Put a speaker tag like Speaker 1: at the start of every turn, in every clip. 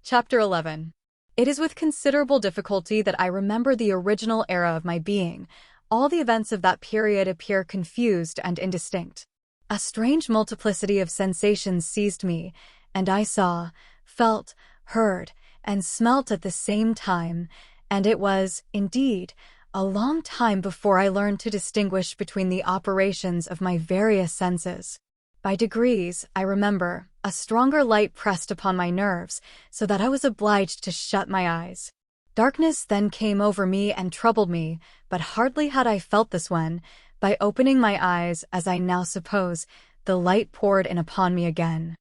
Speaker 1: Chapter 11. It is with considerable difficulty that I remember the original era of my being. All the events of that period appear confused and indistinct. A strange multiplicity of sensations seized me, and I saw, felt, heard, and smelt at the same time, and it was, indeed, a long time before I learned to distinguish between the operations of my various senses. By degrees, I remember, a stronger light pressed upon my nerves, so that I was obliged to shut my eyes. Darkness then came over me and troubled me, but hardly had I felt this when, by opening my eyes, as I now suppose, the light poured in upon me again.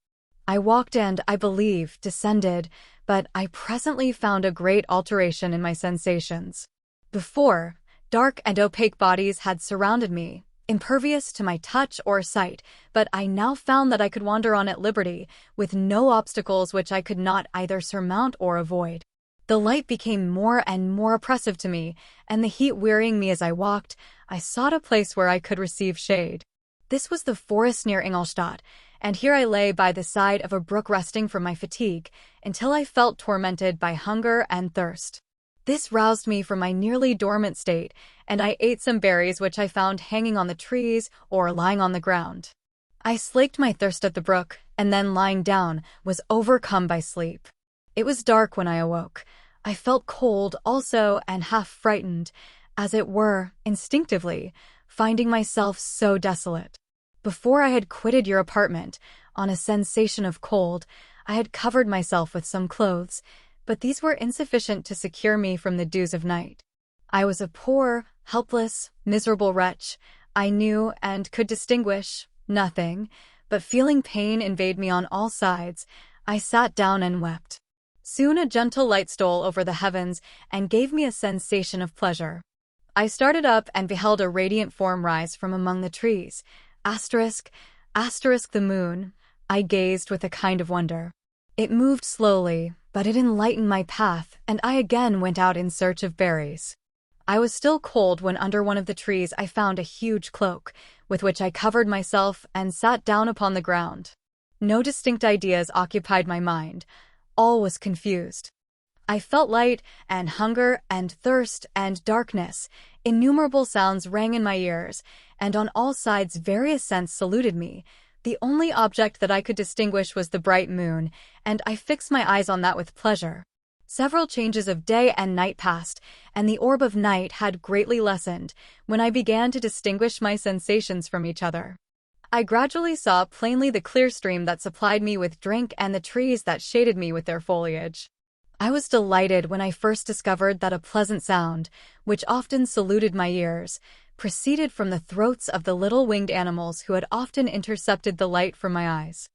Speaker 1: I walked and, I believe, descended, but I presently found a great alteration in my sensations. Before, dark and opaque bodies had surrounded me, impervious to my touch or sight, but I now found that I could wander on at liberty, with no obstacles which I could not either surmount or avoid. The light became more and more oppressive to me, and the heat wearying me as I walked, I sought a place where I could receive shade. This was the forest near Ingolstadt, and here I lay by the side of a brook resting from my fatigue, until I felt tormented by hunger and thirst. This roused me from my nearly dormant state, and I ate some berries which I found hanging on the trees or lying on the ground. I slaked my thirst at the brook, and then lying down, was overcome by sleep. It was dark when I awoke. I felt cold also and half frightened, as it were, instinctively, finding myself so desolate. Before I had quitted your apartment, on a sensation of cold, I had covered myself with some clothes, but these were insufficient to secure me from the dews of night. I was a poor, helpless, miserable wretch. I knew and could distinguish nothing, but feeling pain invade me on all sides, I sat down and wept. Soon a gentle light stole over the heavens and gave me a sensation of pleasure. I started up and beheld a radiant form rise from among the trees. Asterisk, the moon. I gazed with a kind of wonder. It moved slowly, but it enlightened my path, and I again went out in search of berries. I was still cold when under one of the trees I found a huge cloak, with which I covered myself and sat down upon the ground. No distinct ideas occupied my mind. All was confused. I felt light and hunger and thirst and darkness. Innumerable sounds rang in my ears, and on all sides various scents saluted me. The only object that I could distinguish was the bright moon, and I fixed my eyes on that with pleasure. Several changes of day and night passed, and the orb of night had greatly lessened, when I began to distinguish my sensations from each other. I gradually saw plainly the clear stream that supplied me with drink and the trees that shaded me with their foliage. I was delighted when I first discovered that a pleasant sound, which often saluted my ears, proceeded from the throats of the little winged animals who had often intercepted the light from my eyes.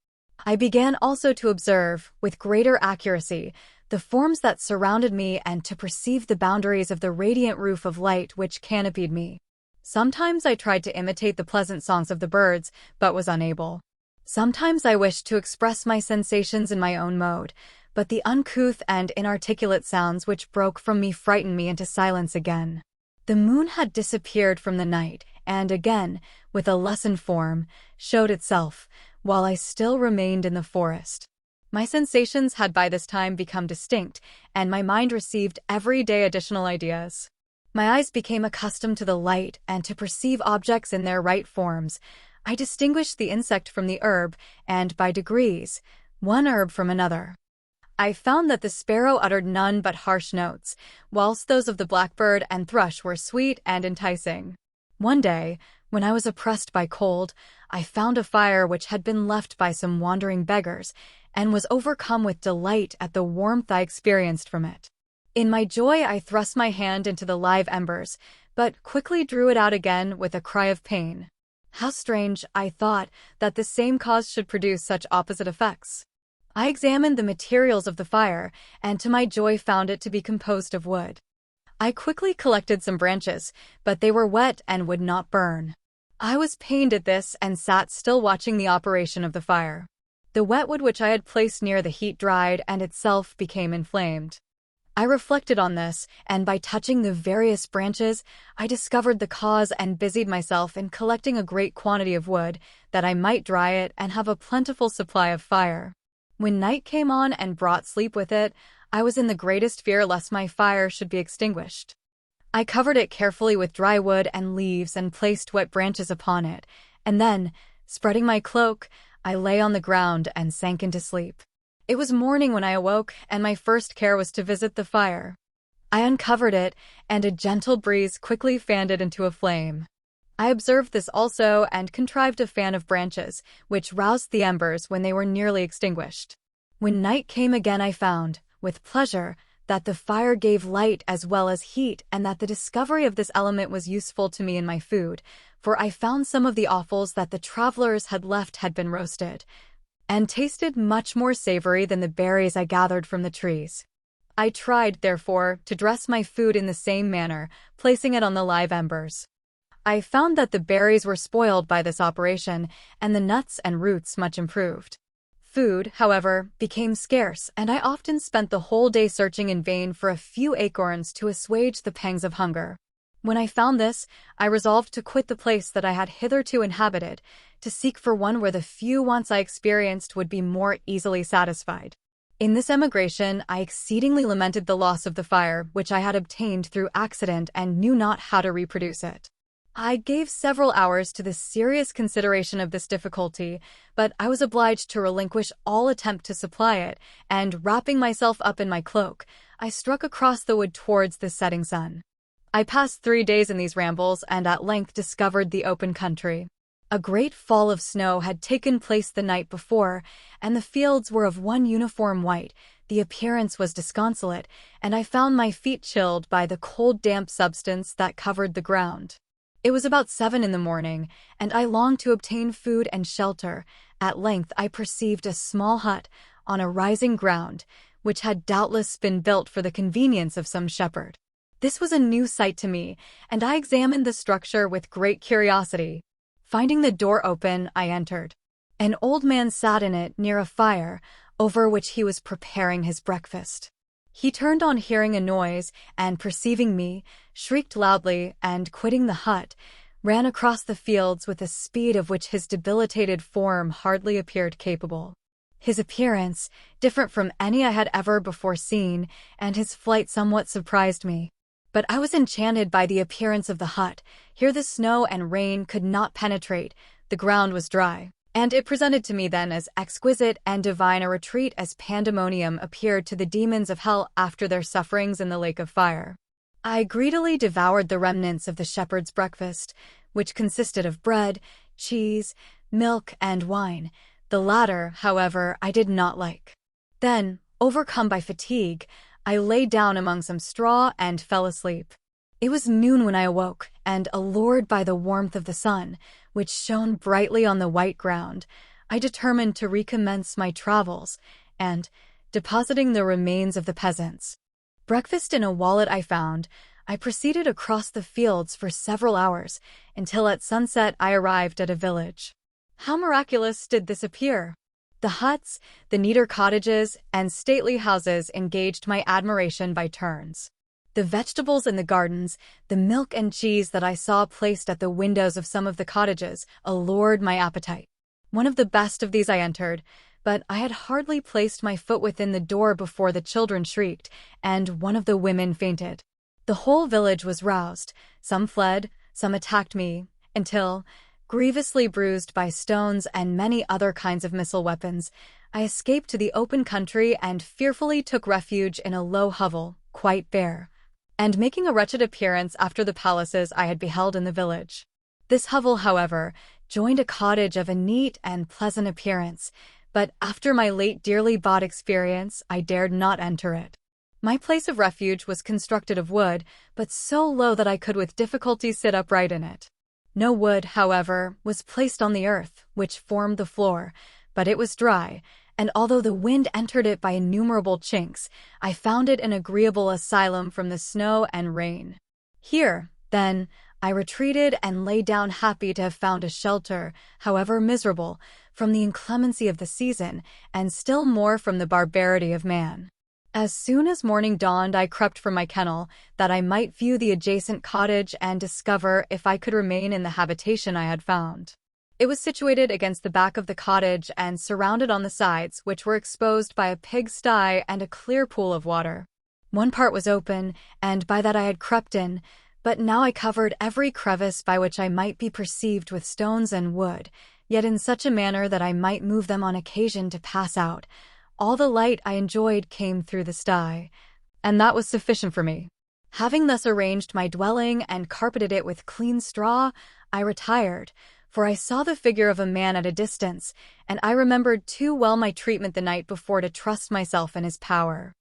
Speaker 1: I began also to observe, with greater accuracy, the forms that surrounded me and to perceive the boundaries of the radiant roof of light which canopied me. Sometimes I tried to imitate the pleasant songs of the birds, but was unable. Sometimes I wished to express my sensations in my own mode, but the uncouth and inarticulate sounds which broke from me frightened me into silence again. The moon had disappeared from the night, and again, with a lessened form, showed itself, while I still remained in the forest. My sensations had by this time become distinct, and my mind received every day additional ideas. My eyes became accustomed to the light and to perceive objects in their right forms. I distinguished the insect from the herb, and by degrees, one herb from another. I found that the sparrow uttered none but harsh notes, whilst those of the blackbird and thrush were sweet and enticing. One day, when I was oppressed by cold, I found a fire which had been left by some wandering beggars, and was overcome with delight at the warmth I experienced from it. In my joy I thrust my hand into the live embers, but quickly drew it out again with a cry of pain. How strange, I thought, that the same cause should produce such opposite effects. I examined the materials of the fire, and to my joy found it to be composed of wood. I quickly collected some branches, but they were wet and would not burn. I was pained at this and sat still watching the operation of the fire. The wet wood which I had placed near the heat dried and itself became inflamed. I reflected on this, and by touching the various branches, I discovered the cause and busied myself in collecting a great quantity of wood, that I might dry it and have a plentiful supply of fire. When night came on and brought sleep with it, I was in the greatest fear lest my fire should be extinguished. I covered it carefully with dry wood and leaves and placed wet branches upon it, and then, spreading my cloak, I lay on the ground and sank into sleep. It was morning when I awoke, and my first care was to visit the fire. I uncovered it, and a gentle breeze quickly fanned it into a flame. I observed this also and contrived a fan of branches, which roused the embers when they were nearly extinguished. When night came again, I found, with pleasure, that the fire gave light as well as heat, and that the discovery of this element was useful to me in my food, for I found some of the offals that the travelers had left had been roasted, and tasted much more savory than the berries I gathered from the trees. I tried, therefore, to dress my food in the same manner, placing it on the live embers. I found that the berries were spoiled by this operation, and the nuts and roots much improved. Food, however, became scarce, and I often spent the whole day searching in vain for a few acorns to assuage the pangs of hunger. When I found this, I resolved to quit the place that I had hitherto inhabited, to seek for one where the few wants I experienced would be more easily satisfied. In this emigration, I exceedingly lamented the loss of the fire, which I had obtained through accident and knew not how to reproduce it. I gave several hours to the serious consideration of this difficulty, but I was obliged to relinquish all attempt to supply it, and, wrapping myself up in my cloak, I struck across the wood towards the setting sun. I passed 3 days in these rambles and at length discovered the open country. A great fall of snow had taken place the night before, and the fields were of one uniform white. The appearance was disconsolate, and I found my feet chilled by the cold damp substance that covered the ground. It was about 7 in the morning, and I longed to obtain food and shelter. At length I perceived a small hut on a rising ground, which had doubtless been built for the convenience of some shepherd. This was a new sight to me, and I examined the structure with great curiosity. Finding the door open, I entered. An old man sat in it near a fire, over which he was preparing his breakfast. He turned on hearing a noise, and perceiving me, shrieked loudly, and, quitting the hut, ran across the fields with a speed of which his debilitated form hardly appeared capable. His appearance, different from any I had ever before seen, and his flight somewhat surprised me. But I was enchanted by the appearance of the hut. Here the snow and rain could not penetrate, the ground was dry, and it presented to me then as exquisite and divine a retreat as pandemonium appeared to the demons of hell after their sufferings in the lake of fire. I greedily devoured the remnants of the shepherd's breakfast, which consisted of bread, cheese, milk, and wine. The latter, however, I did not like. Then, overcome by fatigue, I lay down among some straw and fell asleep. It was noon when I awoke, and, allured by the warmth of the sun, which shone brightly on the white ground, I determined to recommence my travels, and, depositing the remains of the peasants' breakfast in a wallet I found, I proceeded across the fields for several hours, until at sunset I arrived at a village. How miraculous did this appear! The huts, the neater cottages, and stately houses engaged my admiration by turns. The vegetables in the gardens, the milk and cheese that I saw placed at the windows of some of the cottages, allured my appetite. One of the best of these I entered, but I had hardly placed my foot within the door before the children shrieked, and one of the women fainted. The whole village was roused. Some fled, some attacked me, until, grievously bruised by stones and many other kinds of missile weapons, I escaped to the open country and fearfully took refuge in a low hovel, quite bare, and making a wretched appearance after the palaces I had beheld in the village. This hovel, however, joined a cottage of a neat and pleasant appearance, but after my late dearly bought experience, I dared not enter it. My place of refuge was constructed of wood, but so low that I could with difficulty sit upright in it. No wood, however, was placed on the earth, which formed the floor, but it was dry, and although the wind entered it by innumerable chinks, I found it an agreeable asylum from the snow and rain. Here, then, I retreated and lay down happy to have found a shelter, however miserable, from the inclemency of the season, and still more from the barbarity of man. As soon as morning dawned, I crept from my kennel, that I might view the adjacent cottage and discover if I could remain in the habitation I had found. It was situated against the back of the cottage and surrounded on the sides, which were exposed by a pigsty and a clear pool of water. One part was open, and by that I had crept in, but now I covered every crevice by which I might be perceived with stones and wood, yet in such a manner that I might move them on occasion to pass out. All the light I enjoyed came through the sty, and that was sufficient for me. Having thus arranged my dwelling and carpeted it with clean straw, I retired, for I saw the figure of a man at a distance, and I remembered too well my treatment the night before to trust myself in his power.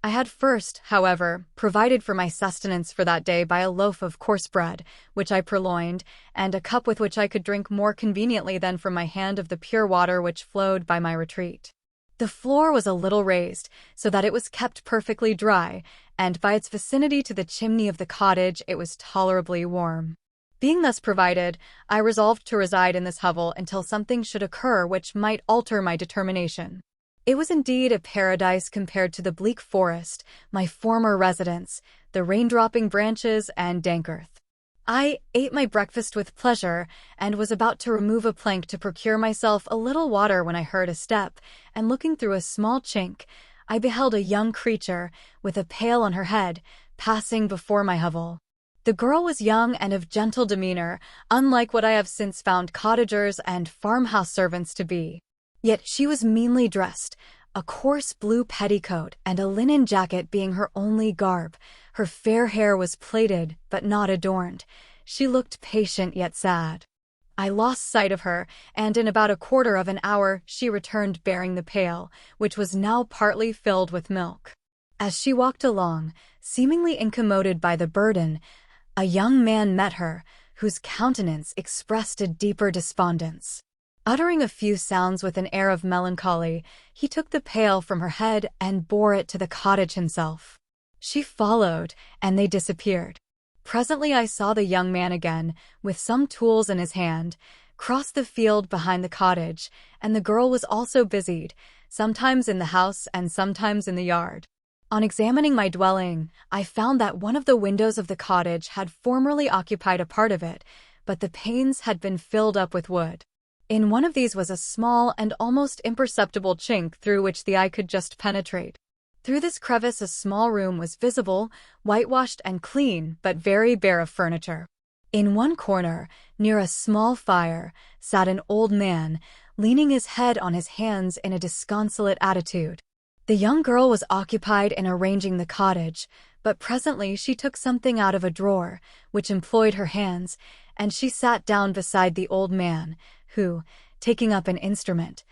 Speaker 1: I had first, however, provided for my sustenance for that day by a loaf of coarse bread, which I purloined, and a cup with which I could drink more conveniently than from my hand of the pure water which flowed by my retreat. The floor was a little raised, so that it was kept perfectly dry, and by its vicinity to the chimney of the cottage it was tolerably warm. Being thus provided, I resolved to reside in this hovel until something should occur which might alter my determination. It was indeed a paradise compared to the bleak forest, my former residence, the rain-dropping branches and dank earth. I ate my breakfast with pleasure, and was about to remove a plank to procure myself a little water when I heard a step, and looking through a small chink, I beheld a young creature, with a pail on her head, passing before my hovel. The girl was young and of gentle demeanor, unlike what I have since found cottagers and farmhouse servants to be. Yet she was meanly dressed, a coarse blue petticoat and a linen jacket being her only garb. Her fair hair was plaited, but not adorned. She looked patient yet sad. I lost sight of her, and in about a quarter of an hour she returned bearing the pail, which was now partly filled with milk. As she walked along, seemingly incommoded by the burden, a young man met her, whose countenance expressed a deeper despondence. Uttering a few sounds with an air of melancholy, he took the pail from her head and bore it to the cottage himself. She followed, and they disappeared. Presently I saw the young man again, with some tools in his hand, cross the field behind the cottage, and the girl was also busied, sometimes in the house and sometimes in the yard. On examining my dwelling, I found that one of the windows of the cottage had formerly occupied a part of it, but the panes had been filled up with wood. In one of these was a small and almost imperceptible chink through which the eye could just penetrate. Through this crevice a small room was visible, whitewashed and clean, but very bare of furniture. In one corner, near a small fire, sat an old man, leaning his head on his hands in a disconsolate attitude. The young girl was occupied in arranging the cottage, but presently she took something out of a drawer, which employed her hands, and she sat down beside the old man, who, taking up an instrument,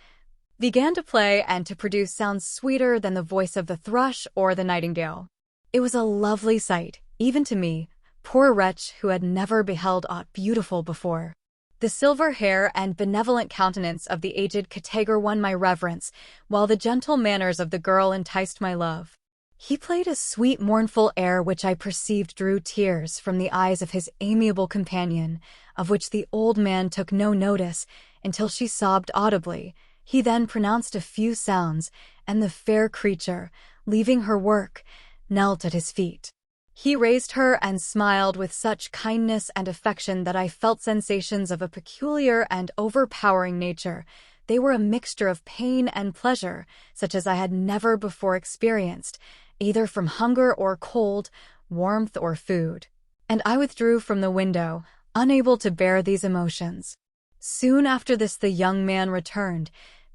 Speaker 1: began to play and to produce sounds sweeter than the voice of the thrush or the nightingale. It was a lovely sight, even to me, poor wretch who had never beheld aught beautiful before. The silver hair and benevolent countenance of the aged Katagar won my reverence, while the gentle manners of the girl enticed my love. He played a sweet mournful air which I perceived drew tears from the eyes of his amiable companion, of which the old man took no notice until she sobbed audibly. He then pronounced a few sounds, and the fair creature, leaving her work, knelt at his feet. He raised her and smiled with such kindness and affection that I felt sensations of a peculiar and overpowering nature. They were a mixture of pain and pleasure, such as I had never before experienced, either from hunger or cold, warmth or food. And I withdrew from the window, unable to bear these emotions. Soon after this the young man returned,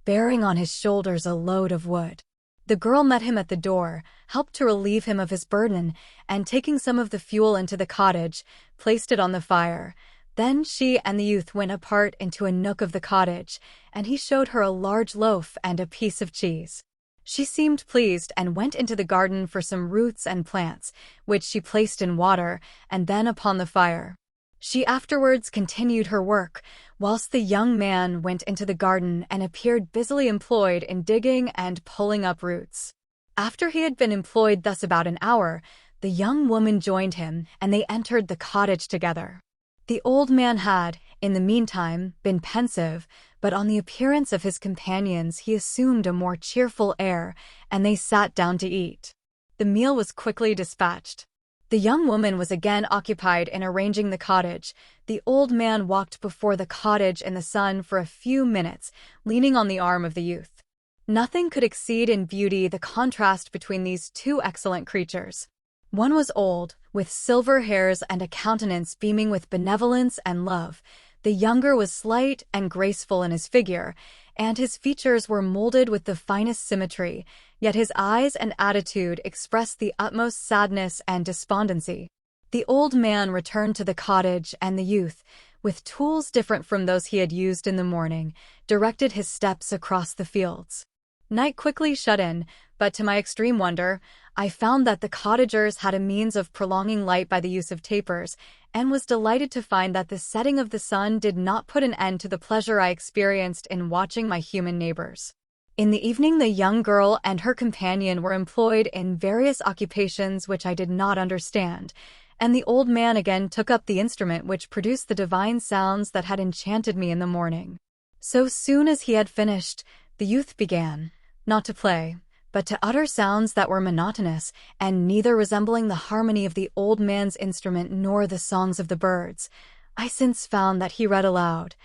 Speaker 1: bearing on his shoulders a load of wood. The girl met him at the door, helped to relieve him of his burden, and taking some of the fuel into the cottage, placed it on the fire. Then she and the youth went apart into a nook of the cottage, and he showed her a large loaf and a piece of cheese. She seemed pleased and went into the garden for some roots and plants, which she placed in water, and then upon the fire. She afterwards continued her work, whilst the young man went into the garden and appeared busily employed in digging and pulling up roots. After he had been employed thus about an hour, the young woman joined him, and they entered the cottage together. The old man had, in the meantime, been pensive, but on the appearance of his companions he assumed a more cheerful air, and they sat down to eat. The meal was quickly dispatched. The young woman was again occupied in arranging the cottage. The old man walked before the cottage in the sun for a few minutes, leaning on the arm of the youth. Nothing could exceed in beauty the contrast between these two excellent creatures. One was old, with silver hairs and a countenance beaming with benevolence and love. The younger was slight and graceful in his figure, and his features were molded with the finest symmetry, yet his eyes and attitude expressed the utmost sadness and despondency. The old man returned to the cottage, and the youth, with tools different from those he had used in the morning, directed his steps across the fields. Night quickly shut in, but to my extreme wonder, I found that the cottagers had a means of prolonging light by the use of tapers, and was delighted to find that the setting of the sun did not put an end to the pleasure I experienced in watching my human neighbors. In the evening, the young girl and her companion were employed in various occupations which I did not understand, and the old man again took up the instrument which produced the divine sounds that had enchanted me in the morning. So soon as he had finished, the youth began, not to play, but to utter sounds that were monotonous, and neither resembling the harmony of the old man's instrument nor the songs of the birds. I since found that he read aloud,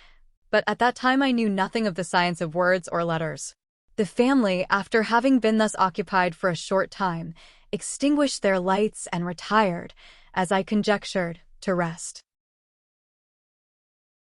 Speaker 1: but at that time I knew nothing of the science of words or letters. The family, after having been thus occupied for a short time, extinguished their lights and retired, as I conjectured, to rest.